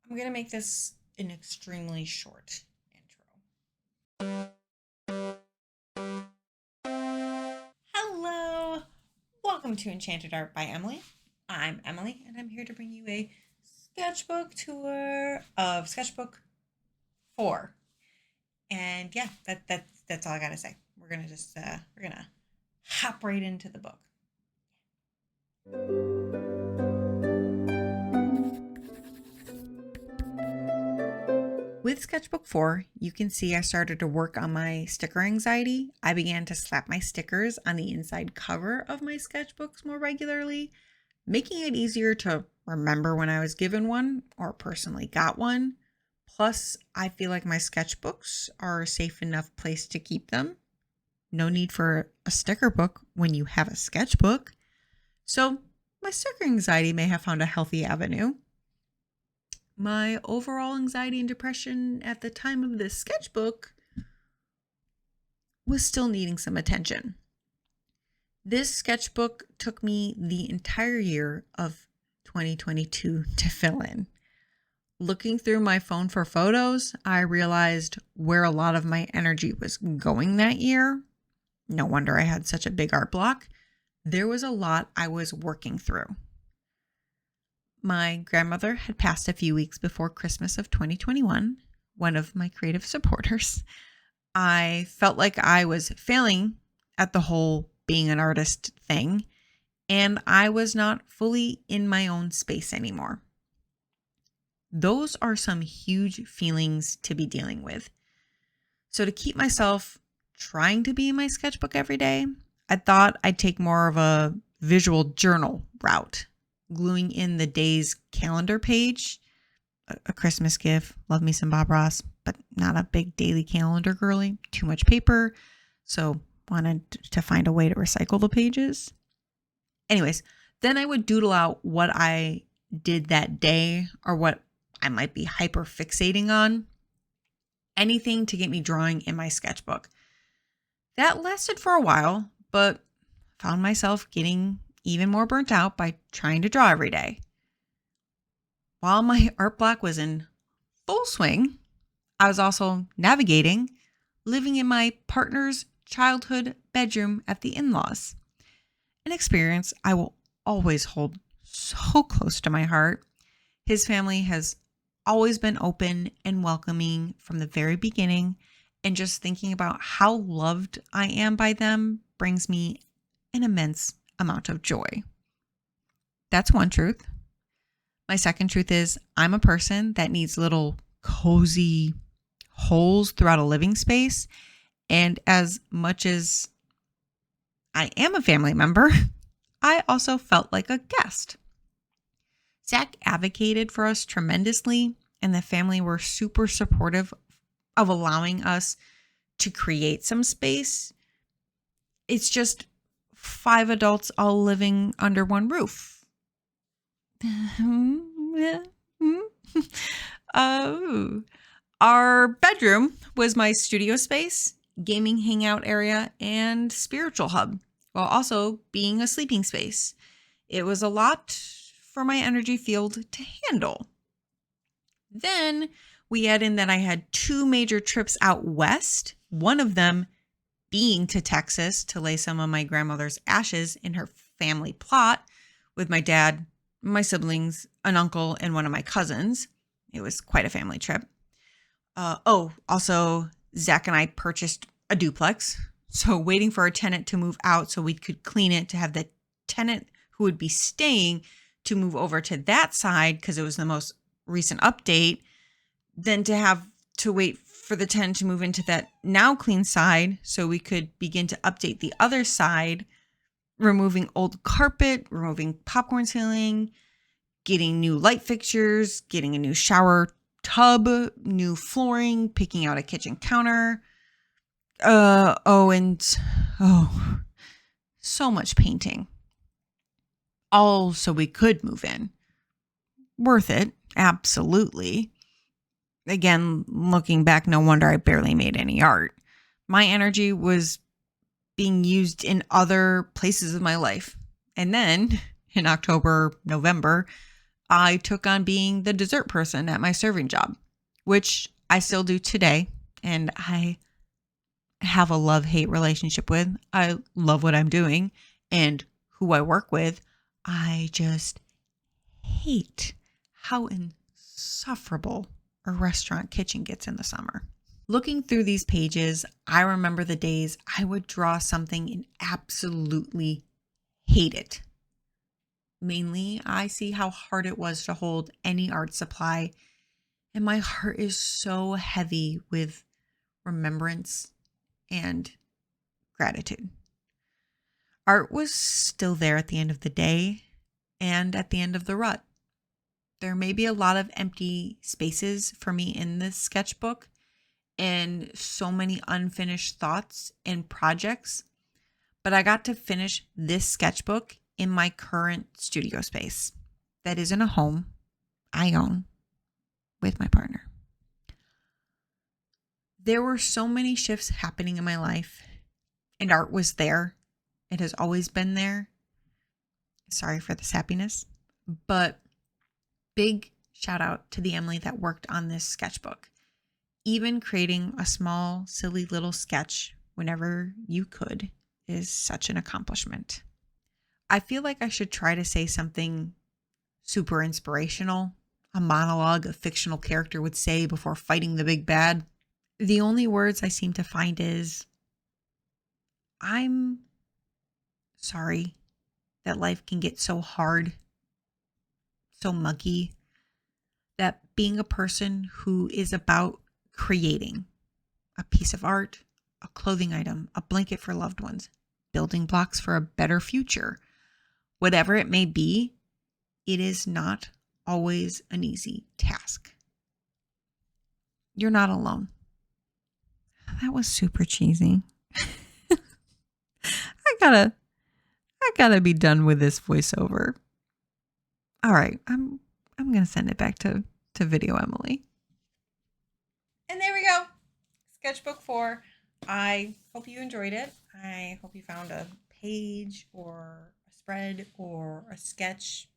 I'm going to make this an extremely short intro. Hello. Welcome to Enchanted Art by Emily. I'm Emily, and I'm here to bring you a sketchbook tour of Sketchbook 4. And yeah, that's all I got to say. We're going to hop right into the book. With Sketchbook 4, you can see I started to work on my sticker anxiety. I began to slap my stickers on the inside cover of my sketchbooks more regularly, making it easier to remember when I was given one or personally got one. Plus, I feel like my sketchbooks are a safe enough place to keep them. No need for a sticker book when you have a sketchbook. So, my sticker anxiety may have found a healthy avenue. My overall anxiety and depression at the time of this sketchbook was still needing some attention. This sketchbook took me the entire year of 2022 to fill in. Looking through my phone for photos, I realized where a lot of my energy was going that year. No wonder I had such a big art block. There was a lot I was working through. My grandmother had passed a few weeks before Christmas of 2021, one of my creative supporters. I felt like I was failing at the whole being an artist thing, and I was not fully in my own space anymore. Those are some huge feelings to be dealing with. So to keep myself trying to be in my sketchbook every day, I thought I'd take more of a visual journal route, gluing in the day's calendar page, a Christmas gift, love me some Bob Ross, but not a big daily calendar girly, too much paper, so wanted to find a way to recycle the pages. Anyways, then I would doodle out what I did that day or what I might be hyper fixating on, anything to get me drawing in my sketchbook. That lasted for a while, but found myself getting even more burnt out by trying to draw every day. While my art block was in full swing, I was also navigating living in my partner's childhood bedroom at the in-laws, an experience I will always hold so close to my heart. His family has always been open and welcoming from the very beginning, and just thinking about how loved I am by them brings me an immense amount of joy. That's one truth. My second truth is I'm a person that needs little cozy holes throughout a living space. And as much as I am a family member, I also felt like a guest. Zach advocated for us tremendously, and the family were super supportive of allowing us to create some space. It's just 5 adults all living under one roof. Our bedroom was my studio space, gaming hangout area, and spiritual hub, while also being a sleeping space. It was a lot for my energy field to handle. Then we add in that I had 2 major trips out west, one of them being to Texas to lay some of my grandmother's ashes in her family plot with my dad, my siblings, an uncle, and one of my cousins. It was quite a family trip. Also, Zach and I purchased a duplex. So waiting for our tenant to move out so we could clean it to have the tenant who would be staying to move over to that side because it was the most recent update. Then to have to wait for the tenant to move into that now clean side so we could begin to update the other side, removing old carpet, removing popcorn ceiling, getting new light fixtures, getting a new shower tub, new flooring, picking out a kitchen counter. So much painting. All so we could move in. Worth it, absolutely. Again, looking back, no wonder I barely made any art. My energy was being used in other places of my life. And then in October, November, I took on being the dessert person at my serving job, which I still do today. And I have a love-hate relationship with. I love what I'm doing and who I work with. I just hate how insufferable a restaurant kitchen gets in the summer. Looking through these pages, I remember the days I would draw something and absolutely hate it. Mainly, I see how hard it was to hold any art supply, and my heart is so heavy with remembrance and gratitude. Art was still there at the end of the day and at the end of the rut. There may be a lot of empty spaces for me in this sketchbook and so many unfinished thoughts and projects, but I got to finish this sketchbook in my current studio space that is in a home I own with my partner. There were so many shifts happening in my life, and art was there. It has always been there. Sorry for this happiness, but big shout out to the Emily that worked on this sketchbook. Even creating a small, silly little sketch whenever you could is such an accomplishment. I feel like I should try to say something super inspirational, a monologue a fictional character would say before fighting the big bad. The only words I seem to find is, I'm sorry that life can get so hard, so muggy, that being a person who is about creating a piece of art, a clothing item, a blanket for loved ones, building blocks for a better future, whatever it may be, it is not always an easy task. You're not alone. That was super cheesy. I gotta be done with this voiceover. All right, I'm gonna send it back to Video Emily. And there we go. Sketchbook 4. I hope you enjoyed it. I hope you found a page or a spread or a sketch,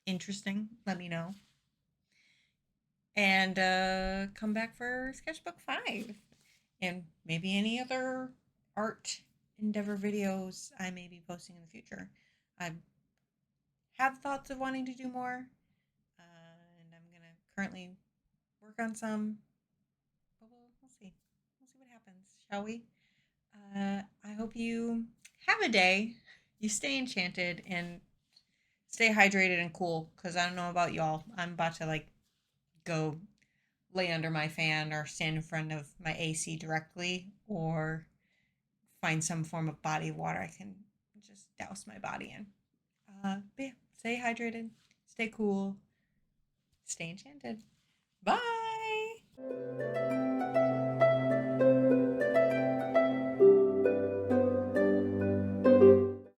interesting. Let me know. And come back for Sketchbook 5. And maybe any other art endeavor videos I may be posting in the future. I have thoughts of wanting to do more. And I'm going to currently work on some. But we'll see. We'll see what happens, shall we? I hope you have a day. You stay enchanted and stay hydrated and cool. Because I don't know about y'all. I'm about to go lay under my fan or stand in front of my AC directly or find some form of body of water I can just douse my body in. But yeah, stay hydrated, stay cool, stay enchanted. Bye.